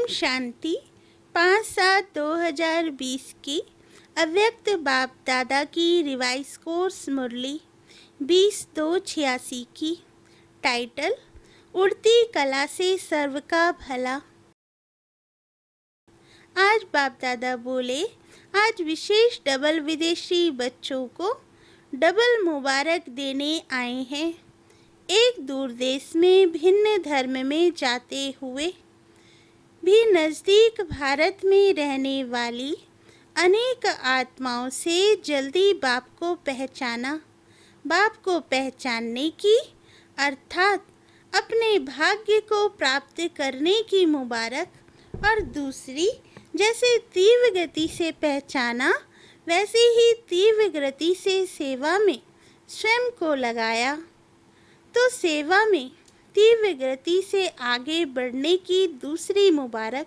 ओम शांति। 5/7/2020 की अव्यक्त बाप दादा की रिवाइज कोर्स मुरली 20/2/86 की। टाइटल उड़ती कला से सर्व का भला। आज बाप दादा बोले, आज विशेष डबल विदेशी बच्चों को डबल मुबारक देने आए हैं। एक दूर देश में भिन्न धर्म में जाते हुए भी नज़दीक भारत में रहने वाली अनेक आत्माओं से जल्दी बाप को पहचाना। बाप को पहचानने की अर्थात अपने भाग्य को प्राप्त करने की मुबारक। और दूसरी, जैसे तीव्र गति से पहचाना वैसे ही तीव्र गति से सेवा में स्वयं को लगाया, तो सेवा में तीव्र गति से आगे बढ़ने की दूसरी मुबारक।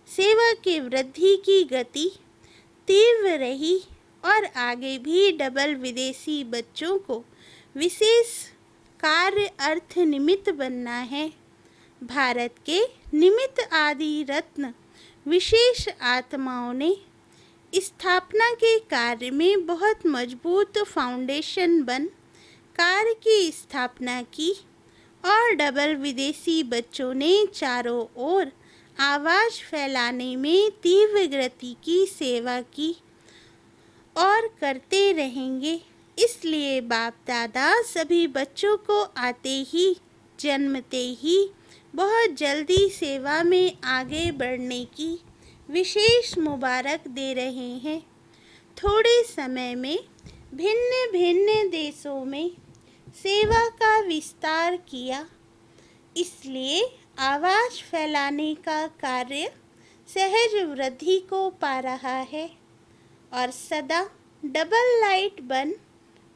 सेवा के वृद्धि की गति तीव्र रही और आगे भी डबल विदेशी बच्चों को विशेष कार्य अर्थ निमित्त बनना है। भारत के निमित्त आदि रत्न विशेष आत्माओं ने स्थापना के कार्य में बहुत मजबूत फाउंडेशन बन कार्य की स्थापना की और डबल विदेशी बच्चों ने चारों ओर आवाज़ फैलाने में तीव्र गति की सेवा की और करते रहेंगे। इसलिए बाप दादा सभी बच्चों को आते ही जन्मते ही बहुत जल्दी सेवा में आगे बढ़ने की विशेष मुबारक दे रहे हैं। थोड़े समय में भिन्न भिन्न देशों में सेवा का विस्तार किया, इसलिए आवाज़ फैलाने का कार्य सहज वृद्धि को पा रहा है और सदा डबल लाइट बन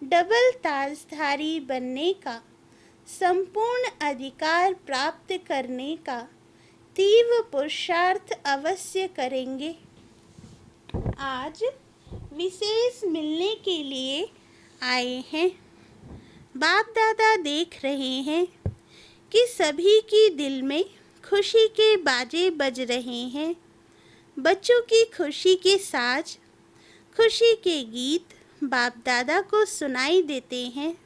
डबल ताजधारी बनने का संपूर्ण अधिकार प्राप्त करने का तीव्र पुरुषार्थ अवश्य करेंगे। आज विशेष मिलने के लिए आए हैं। बाप दादा देख रहे हैं कि सभी की दिल में खुशी के बाजे बज रहे हैं। बच्चों की खुशी के साज, खुशी के गीत बाप दादा को सुनाई देते हैं।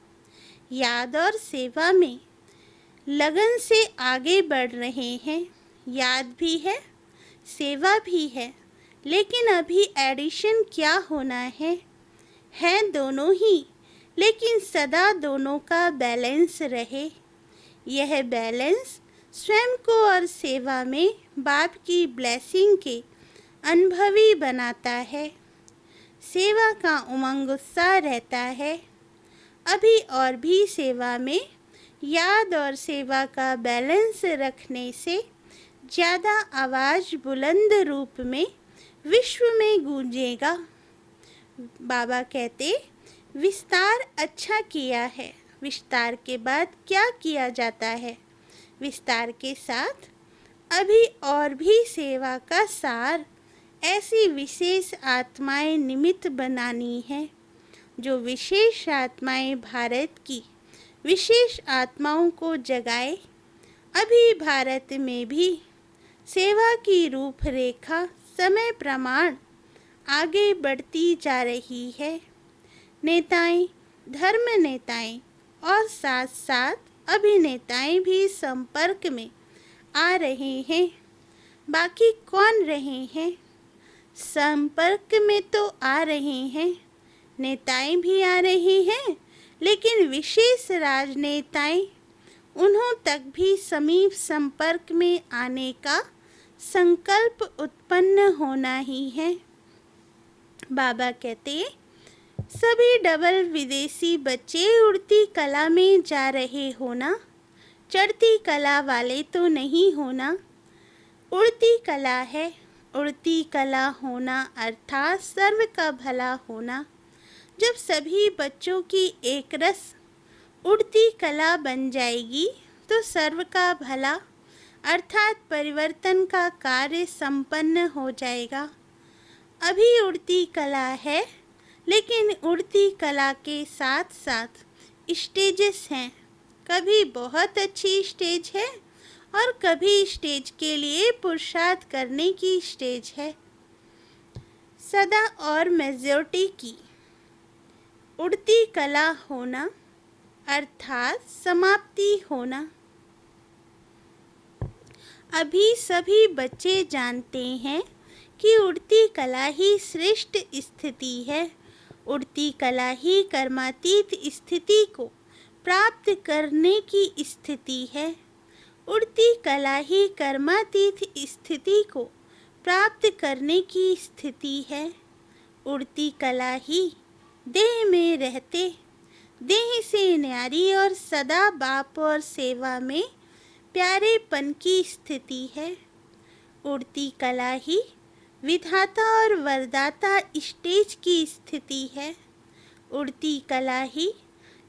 याद और सेवा में लगन से आगे बढ़ रहे हैं। याद भी है, सेवा भी है, लेकिन अभी एडिशन क्या होना है दोनों ही, लेकिन सदा दोनों का बैलेंस रहे। यह बैलेंस स्वयं को और सेवा में बाप की ब्लेसिंग के अनुभवी बनाता है। सेवा का उमंग उत्साह रहता है। अभी और भी सेवा में याद और सेवा का बैलेंस रखने से ज़्यादा आवाज़ बुलंद रूप में विश्व में गूंजेगा। बाबा कहते, विस्तार अच्छा किया है। विस्तार के बाद क्या किया जाता है? विस्तार के साथ अभी और भी सेवा का सार ऐसी विशेष आत्माएं निमित्त बनानी है। जो विशेष आत्माएं भारत की विशेष आत्माओं को जगाए। अभी भारत में भी सेवा की रूपरेखा समय प्रमाण आगे बढ़ती जा रही है। नेताएं, धर्म नेताएं और साथ साथ अभिनेताएं भी संपर्क में आ रहे हैं। बाकी कौन रहे हैं? संपर्क में तो आ रहे हैं, नेताएं भी आ रहे हैं, लेकिन विशेष राजनेताएं, उन्हों तक भी समीप संपर्क में आने का संकल्प उत्पन्न होना ही है। बाबा कहते, सभी डबल विदेशी बच्चे उड़ती कला में जा रहे होना, चढ़ती कला वाले तो नहीं होना। उड़ती कला है। उड़ती कला होना अर्थात सर्व का भला होना। जब सभी बच्चों की एक रस उड़ती कला बन जाएगी तो सर्व का भला अर्थात परिवर्तन का कार्य संपन्न हो जाएगा। अभी उड़ती कला है, लेकिन उड़ती कला के साथ साथ स्टेजेस हैं। कभी बहुत अच्छी स्टेज है और कभी स्टेज के लिए पुरुषार्थ करने की स्टेज है। सदा और मेजॉरिटी की उड़ती कला होना अर्थात समाप्ति होना। अभी सभी बच्चे जानते हैं कि उड़ती कला ही श्रेष्ठ स्थिति है। उड़ती कला ही कर्मातीत स्थिति को प्राप्त करने की स्थिति है। उड़ती कला ही कर्मातीत स्थिति को प्राप्त करने की स्थिति है। उड़ती कला ही देह में रहते, देह से न्यारी और सदा बाप और सेवा में प्यारेपन की स्थिति है। उड़ती कला ही विधाता और वरदाता स्टेज की स्थिति है। उड़ती कला ही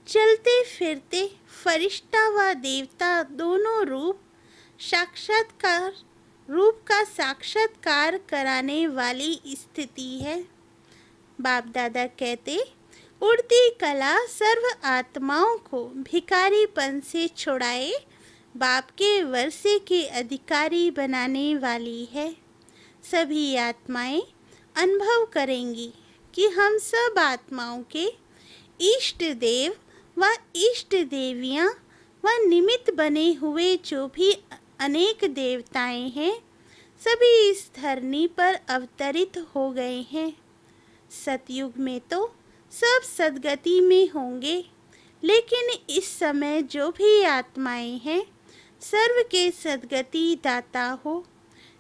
चलते फिरते फरिश्ता व देवता दोनों रूप का साक्षात्कार कराने वाली स्थिति है। बाप दादा कहते, उड़ती कला सर्व आत्माओं को भिखारीपन से छुड़ाए बाप के वर्षे के अधिकारी बनाने वाली है। सभी आत्माएं अनुभव करेंगी कि हम सब आत्माओं के इष्ट देव व इष्ट देवियां व निमित्त बने हुए जो भी अनेक देवताएं हैं, सभी इस धरनी पर अवतरित हो गए हैं। सतयुग में तो सब सद्गति में होंगे, लेकिन इस समय जो भी आत्माएं हैं, सर्व के सद्गति दाता हो।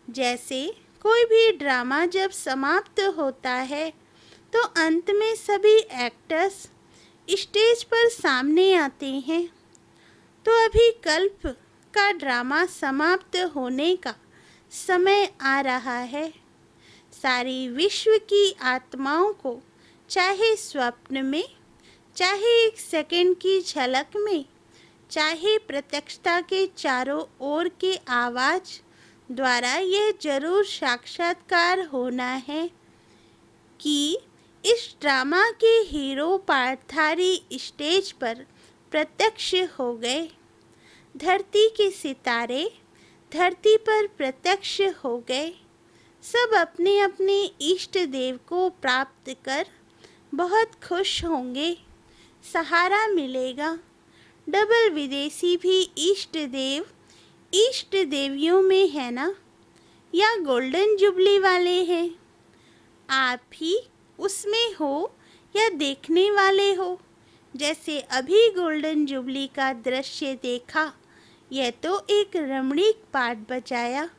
जैसे कोई भी ड्रामा जब समाप्त होता है तो अंत में सभी एक्टर्स स्टेज पर सामने आते हैं। तो अभी कल्प का ड्रामा समाप्त होने का समय आ रहा है। सारी विश्व की आत्माओं को चाहे स्वप्न में, चाहे एक सेकंड की झलक में, चाहे प्रत्यक्षता के चारों ओर के आवाज द्वारा यह जरूर साक्षात्कार होना है कि इस ड्रामा के हीरो पार्थारी स्टेज पर प्रत्यक्ष हो गए। धरती के सितारे धरती पर प्रत्यक्ष हो गए। सब अपने अपने इष्ट देव को प्राप्त कर बहुत खुश होंगे। सहारा मिलेगा। डबल विदेशी भी इष्ट देवियों में है ना, या गोल्डन जुबली वाले हैं? आप ही उसमें हो या देखने वाले हो? जैसे अभी गोल्डन जुबली का दृश्य देखा, यह तो एक रमणीक पाठ बजाया,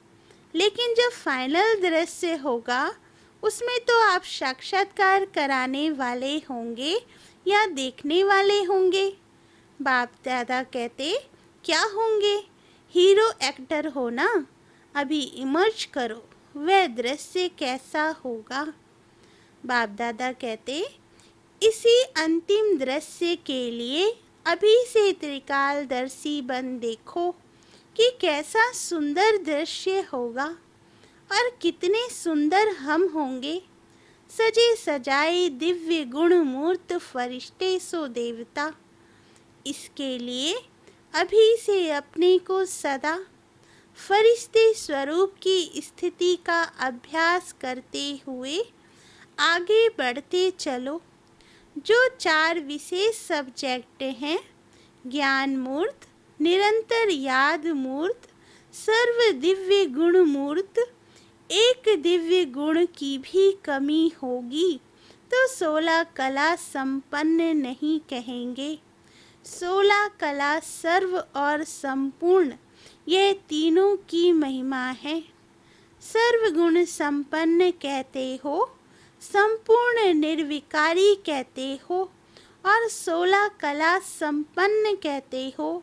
लेकिन जब फाइनल दृश्य होगा उसमें तो आप साक्षात्कार कराने वाले होंगे या देखने वाले होंगे। बाप दादा कहते, क्या होंगे? हीरो एक्टर हो ना। अभी इमर्ज करो, वह दृश्य कैसा होगा। बाप दादा कहते, इसी अंतिम दृश्य के लिए अभी से त्रिकालदर्शी बन देखो कि कैसा सुंदर दृश्य होगा और कितने सुंदर हम होंगे। सजे सजाए दिव्य गुण मूर्त फरिश्ते सो देवता। इसके लिए अभी से अपने को सदा फरिश्ते स्वरूप की स्थिति का अभ्यास करते हुए आगे बढ़ते चलो। जो 4 विशेष सब्जेक्ट हैं, ज्ञान मूर्त, निरंतर याद मूर्त, सर्व दिव्य गुण मूर्त, एक दिव्य गुण की भी कमी होगी तो 16 कला संपन्न नहीं कहेंगे। 16 कला सर्व और संपूर्ण, ये तीनों की महिमा है। सर्व गुण संपन्न कहते हो, संपूर्ण निर्विकारी कहते हो और 16 कला संपन्न कहते हो।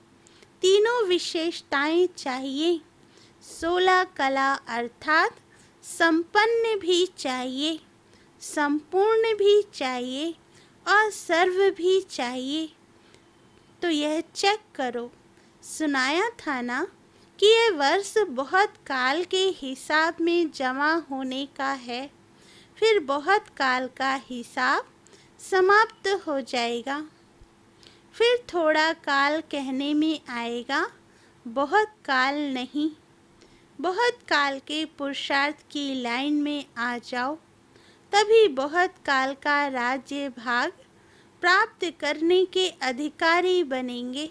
तीनों विशेषताएं चाहिए। 16 कला अर्थात संपन्न भी चाहिए, संपूर्ण भी चाहिए और सर्व भी चाहिए। तो यह चेक करो, सुनाया था ना कि यह वर्ष बहुत काल के हिसाब में जमा होने का है, फिर बहुत काल का हिसाब समाप्त हो जाएगा। फिर थोड़ा काल कहने में आएगा, बहुत काल नहीं, बहुत काल के पुरुषार्थ की लाइन में आ जाओ, तभी बहुत काल का राज्य भाग प्राप्त करने के अधिकारी बनेंगे।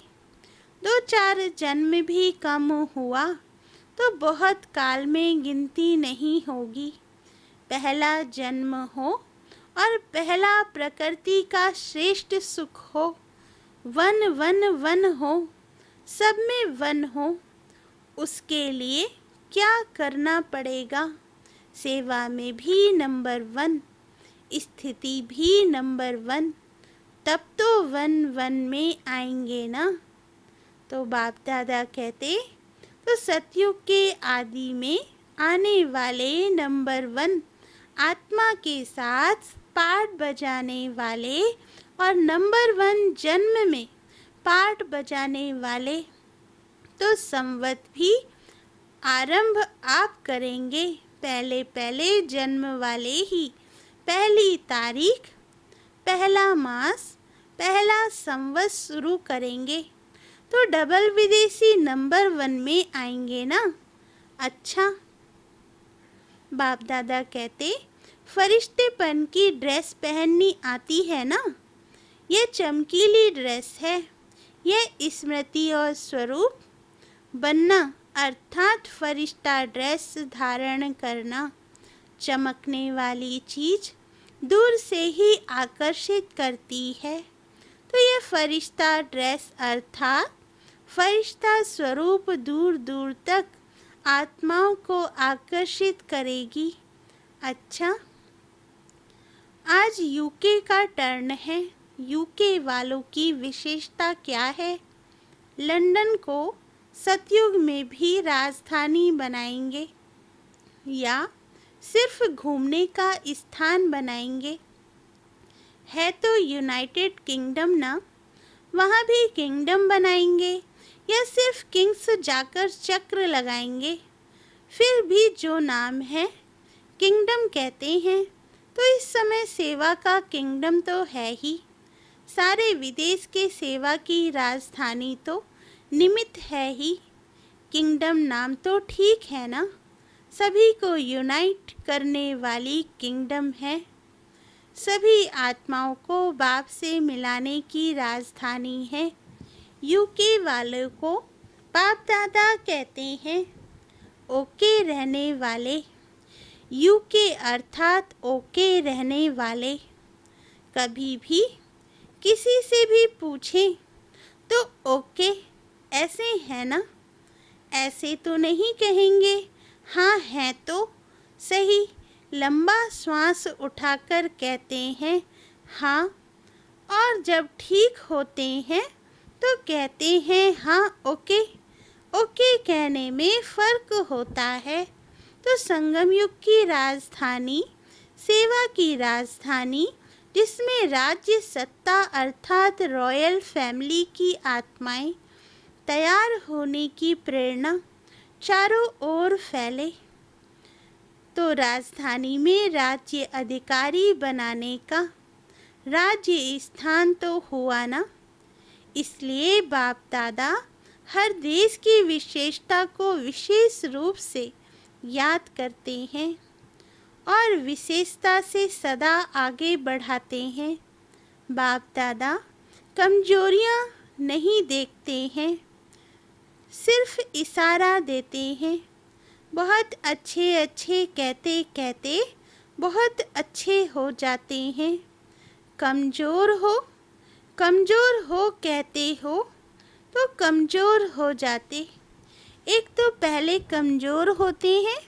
2-4 जन्म भी कम हुआ तो बहुत काल में गिनती नहीं होगी। पहला जन्म हो और पहला प्रकृति का श्रेष्ठ सुख हो, वन वन वन हो, सब में वन हो, उसके लिए क्या करना पड़ेगा? सेवा में भी नंबर 1, स्थिति भी नंबर 1, तब तो वन वन में आएंगे ना। तो बाप दादा कहते, तो सतयुग के आदि में आने वाले नंबर 1 आत्मा के साथ पाठ बजाने वाले और नंबर 1 जन्म में पाठ बजाने वाले, तो संवत भी आरंभ आप करेंगे। पहले पहले जन्म वाले ही पहली तारीख, पहला मास, पहला संवत शुरू करेंगे, तो डबल विदेशी नंबर 1 में आएंगे ना। अच्छा, बाप दादा कहते, फरिश्तेपन की ड्रेस पहननी आती है ना। यह चमकीली ड्रेस है, यह स्मृति और स्वरूप बनना अर्थात फरिश्ता ड्रेस धारण करना। चमकने वाली चीज दूर से ही आकर्षित करती है, तो यह फरिश्ता ड्रेस अर्थात फरिश्ता स्वरूप दूर दूर तक आत्माओं को आकर्षित करेगी। अच्छा, आज यूके का टर्न है। यूके वालों की विशेषता क्या है? लंदन को सतयुग में भी राजधानी बनाएंगे या सिर्फ घूमने का स्थान बनाएंगे? है तो यूनाइटेड किंगडम ना, वहाँ भी किंगडम बनाएंगे या सिर्फ किंग्स जाकर चक्र लगाएंगे? फिर भी जो नाम है किंगडम कहते हैं, तो इस समय सेवा का किंगडम तो है ही। सारे विदेश के सेवा की राजधानी तो निमित्त है ही। किंगडम नाम तो ठीक है ना, सभी को यूनाइट करने वाली किंगडम है। सभी आत्माओं को बाप से मिलाने की राजधानी है। यूके वालों को बाप दादा कहते हैं ओके रहने वाले। यूके अर्थात ओके रहने वाले। कभी भी किसी से भी पूछें तो ओके ऐसे है ना, ऐसे तो नहीं कहेंगे। हाँ है तो सही, लंबा श्वास उठाकर कहते हैं हाँ, और जब ठीक होते हैं तो कहते हैं हाँ ओके। ओके कहने में फर्क होता है। तो संगम युग की राजधानी, सेवा की राजधानी, जिसमें राज्य सत्ता अर्थात रॉयल फैमिली की आत्माएं तैयार होने की प्रेरणा चारों ओर फैले, तो राजधानी में राज्य अधिकारी बनाने का राज्य स्थान तो हुआ ना। इसलिए बाप दादा हर देश की विशेषता को विशेष रूप से याद करते हैं और विशेषता से सदा आगे बढ़ाते हैं। बाप दादा कमजोरियां नहीं देखते हैं, सिर्फ इशारा देते हैं। बहुत अच्छे अच्छे कहते कहते बहुत अच्छे हो जाते हैं। कमज़ोर हो कहते हो तो कमज़ोर हो जाते। एक तो पहले कमज़ोर होते हैं,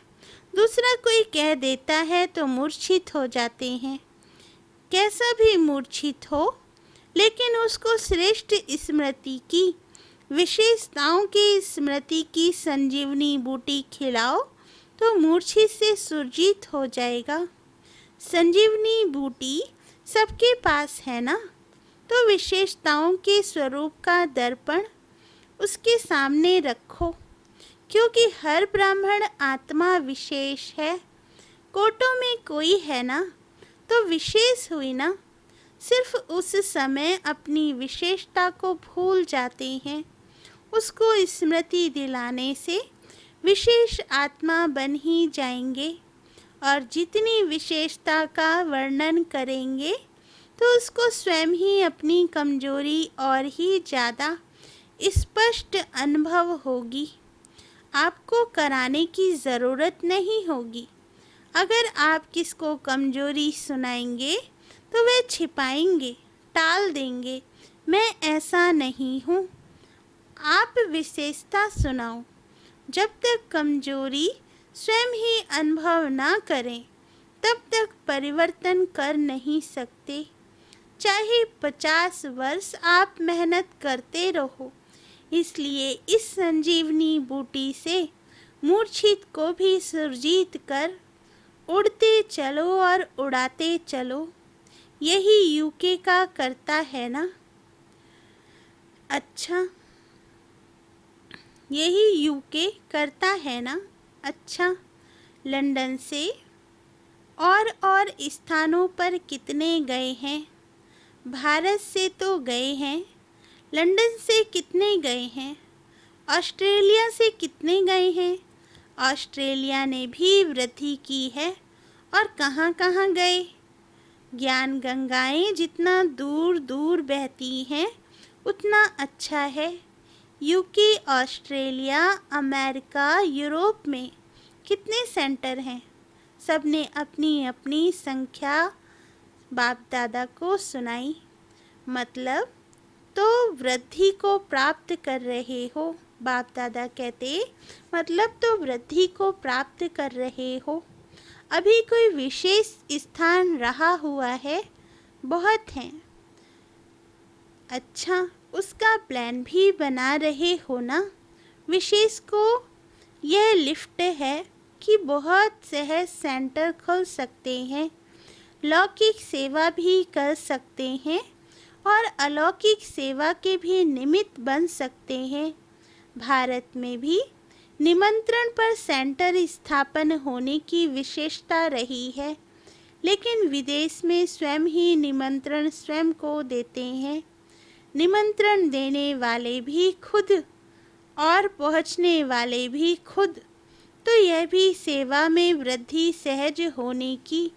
दूसरा कोई कह देता है तो मूर्छित हो जाते हैं। कैसा भी मूर्छित हो, लेकिन उसको श्रेष्ठ स्मृति की, विशेषताओं की स्मृति की संजीवनी बूटी खिलाओ तो मूर्छित से सुरजीत हो जाएगा। संजीवनी बूटी सबके पास है ना, तो विशेषताओं के स्वरूप का दर्पण उसके सामने रखो, क्योंकि हर ब्राह्मण आत्मा विशेष है। कोटों में कोई है ना, तो विशेष हुई ना। सिर्फ उस समय अपनी विशेषता को भूल जाते हैं, उसको स्मृति दिलाने से विशेष आत्मा बन ही जाएंगे, और जितनी विशेषता का वर्णन करेंगे तो उसको स्वयं ही अपनी कमजोरी और ही ज़्यादा स्पष्ट अनुभव होगी। आपको कराने की ज़रूरत नहीं होगी। अगर आप किसको कमजोरी सुनाएंगे तो वे छिपाएंगे, टाल देंगे, मैं ऐसा नहीं हूँ। आप विशेषता सुनाओ। जब तक कमजोरी स्वयं ही अनुभव ना करें तब तक परिवर्तन कर नहीं सकते। चाहे 50 वर्ष आप मेहनत करते रहो। इसलिए इस संजीवनी बूटी से मूर्छित को भी सुरजीत कर उड़ते चलो और उड़ाते चलो। यही यूके का करता है ना? अच्छा, यही यूके करता है ना? अच्छा, लंदन से और स्थानों पर कितने गए हैं? भारत से तो गए हैं। लंदन से कितने गए हैं? ऑस्ट्रेलिया से कितने गए हैं? ऑस्ट्रेलिया ने भी वृद्धि की है। और कहाँ कहाँ गए? ज्ञान गंगाएं जितना दूर दूर बहती हैं उतना अच्छा है। यूके, ऑस्ट्रेलिया, अमेरिका, यूरोप में कितने सेंटर हैं? सबने अपनी अपनी संख्या बाप दादा को सुनाई। मतलब तो वृद्धि को प्राप्त कर रहे हो। बाप दादा कहते मतलब तो वृद्धि को प्राप्त कर रहे हो। अभी कोई विशेष स्थान रहा हुआ है? बहुत हैं। अच्छा, उसका प्लान भी बना रहे हो ना? विशेष को यह लिफ्ट है कि बहुत सहज सेंटर खोल सकते हैं। लौकिक सेवा भी कर सकते हैं और अलौकिक सेवा के भी निमित्त बन सकते हैं। भारत में भी निमंत्रण पर सेंटर स्थापन होने की विशेषता रही है, लेकिन विदेश में स्वयं ही निमंत्रण स्वयं को देते हैं। निमंत्रण देने वाले भी खुद और पहुंचने वाले भी खुद। तो यह भी सेवा में वृद्धि सहज होने की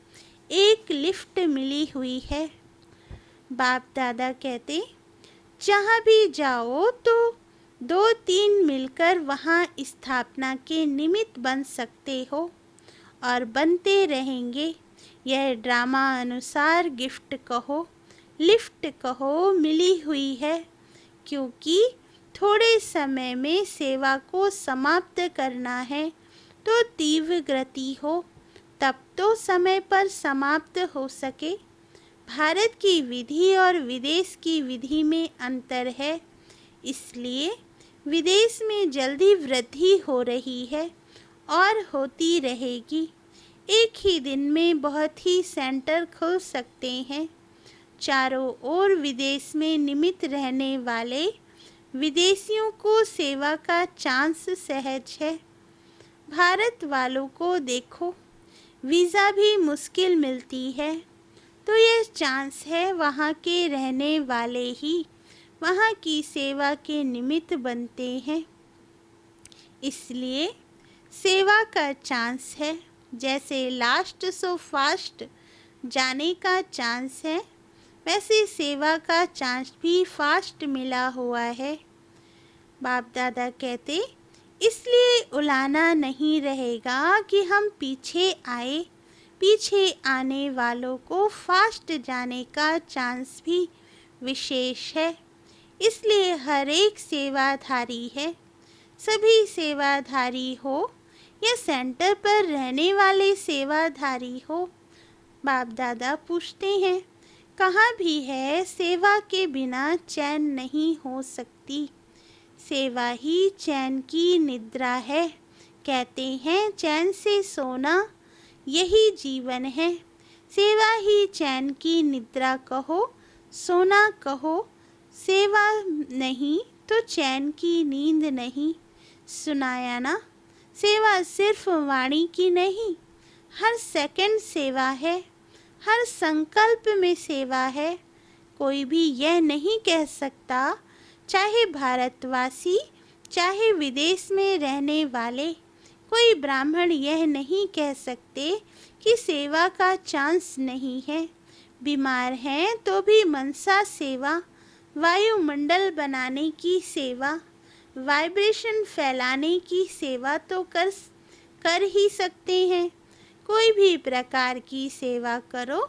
एक लिफ्ट मिली हुई है। बाप दादा कहते जहाँ भी जाओ तो 2-3 मिलकर वहाँ स्थापना के निमित्त बन सकते हो और बनते रहेंगे। यह ड्रामा अनुसार गिफ्ट कहो, लिफ्ट कहो, मिली हुई है, क्योंकि थोड़े समय में सेवा को समाप्त करना है तो तीव्र गति हो, तब तो समय पर समाप्त हो सके। भारत की विधि और विदेश की विधि में अंतर है, इसलिए विदेश में जल्दी वृद्धि हो रही है और होती रहेगी। एक ही दिन में बहुत ही सेंटर खुल सकते हैं। चारों ओर विदेश में निमित्त रहने वाले विदेशियों को सेवा का चांस सहज है। भारत वालों को देखो, वीज़ा भी मुश्किल मिलती है, तो यह चांस है वहाँ के रहने वाले ही वहाँ की सेवा के निमित्त बनते हैं। इसलिए सेवा का चांस है। जैसे लास्ट सो फास्ट जाने का चांस है, वैसे सेवा का चांस भी फास्ट मिला हुआ है। बाप दादा कहते इसलिए उलाना नहीं रहेगा कि हम पीछे आए। पीछे आने वालों को फास्ट जाने का चांस भी विशेष है। इसलिए हर एक सेवाधारी है। सभी सेवाधारी हो या सेंटर पर रहने वाले सेवाधारी हो। बाप दादा पूछते हैं कहाँ भी है सेवा के बिना चैन नहीं हो सकती। सेवा ही चैन की निद्रा है। कहते हैं चैन से सोना यही जीवन है। सेवा ही चैन की निद्रा कहो, सोना कहो। सेवा नहीं तो चैन की नींद नहीं। सुनाया ना? सेवा सिर्फ वाणी की नहीं, हर सेकंड सेवा है, हर संकल्प में सेवा है। कोई भी यह नहीं कह सकता, चाहे भारतवासी चाहे विदेश में रहने वाले कोई ब्राह्मण यह नहीं कह सकते कि सेवा का चांस नहीं है। बीमार हैं तो भी मनसा सेवा, वायुमंडल बनाने की सेवा, वाइब्रेशन फैलाने की सेवा तो कर ही सकते हैं। कोई भी प्रकार की सेवा करो,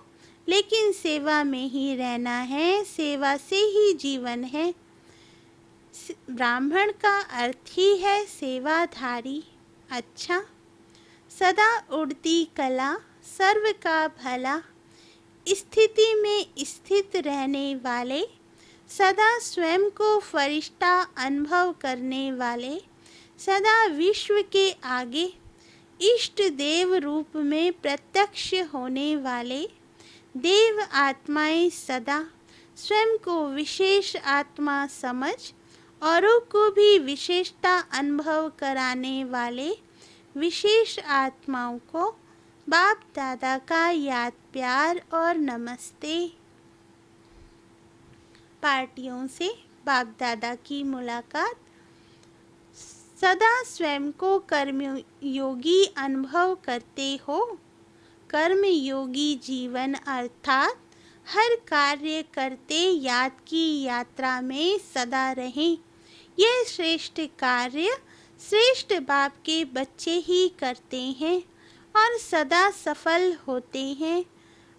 लेकिन सेवा में ही रहना है, सेवा से ही जीवन है। ब्राह्मण का अर्थ ही है सेवाधारी। अच्छा, सदा उड़ती कला, सर्व का भला, स्थिति में स्थित रहने वाले, सदा स्वयं को फरिश्ता अनुभव करने वाले, सदा विश्व के आगे इष्ट देव रूप में प्रत्यक्ष होने वाले, देव आत्माएं सदा स्वयं को विशेष आत्मा समझ औरों को भी विशेषता अनुभव कराने वाले विशेष आत्माओं को बाप दादा का याद प्यार और नमस्ते। पार्टियों से बाप दादा की मुलाकात। सदा स्वयं को कर्मयोगी अनुभव करते हो। कर्मयोगी जीवन अर्थात हर कार्य करते याद की यात्रा में सदा रहें। यह श्रेष्ठ कार्य श्रेष्ठ बाप के बच्चे ही करते हैं और सदा सफल होते हैं।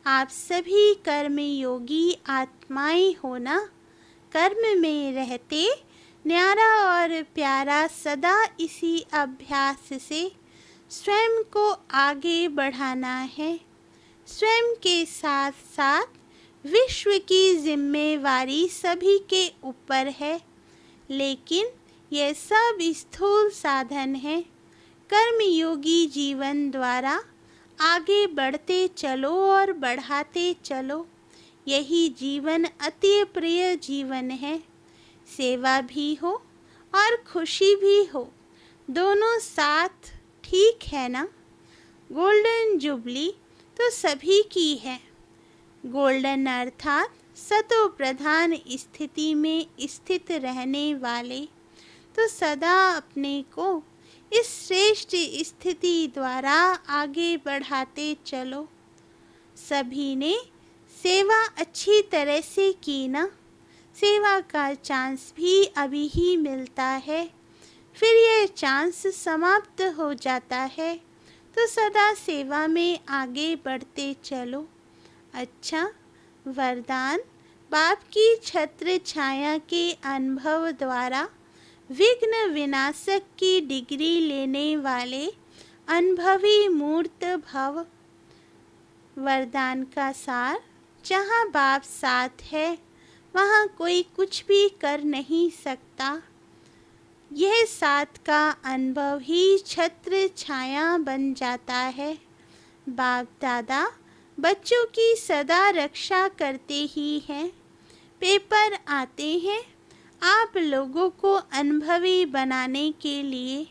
आप सभी कर्मयोगी आत्माएं हो ना। कर्म में रहते न्यारा और प्यारा सदा इसी अभ्यास से स्वयं को आगे बढ़ाना है। स्वयं के साथ साथ विश्व की जिम्मेवारी सभी के ऊपर है, लेकिन यह सब स्थूल साधन है। कर्मयोगी जीवन द्वारा आगे बढ़ते चलो और बढ़ाते चलो। यही जीवन अति प्रिय जीवन है। सेवा भी हो और खुशी भी हो, दोनों साथ, ठीक है ना। गोल्डन जुबली तो सभी की है। गोल्डन अर्थात सतो प्रधान स्थिति में स्थित रहने वाले, तो सदा अपने को इस श्रेष्ठ स्थिति द्वारा आगे बढ़ाते चलो। सभी ने सेवा अच्छी तरह से की ना। सेवा का चांस भी अभी ही मिलता है, फिर यह चांस समाप्त हो जाता है, तो सदा सेवा में आगे बढ़ते चलो। अच्छा, वरदान बाप की छत्र छाया के अनुभव द्वारा विघ्न विनाशक की डिग्री लेने वाले अनुभवी मूर्त भव। वरदान का सार, जहाँ बाप साथ है वहाँ कोई कुछ भी कर नहीं सकता। यह साथ का अनुभव ही छत्र छाया बन जाता है। बाप दादा बच्चों की सदा रक्षा करते ही हैं। पेपर आते हैं आप लोगों को अनुभवी बनाने के लिए,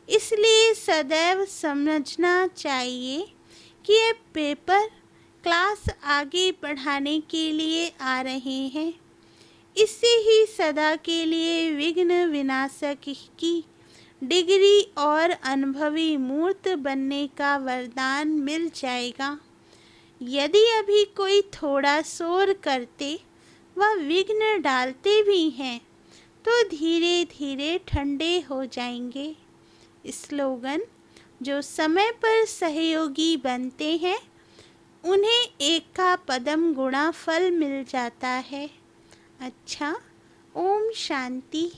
इसलिए सदैव समझना चाहिए कि ये पेपर क्लास आगे बढ़ाने के लिए आ रहे हैं। इससे ही सदा के लिए विघ्न विनाशक की डिग्री और अनुभवी मूर्त बनने का वरदान मिल जाएगा। यदि अभी कोई थोड़ा शोर करते व विघ्न डालते भी हैं, तो धीरे धीरे ठंडे हो जाएंगे। स्लोगन, जो समय पर सहयोगी बनते हैं उन्हें एक का पदम गुणा फल मिल जाता है। अच्छा, ओम शांति।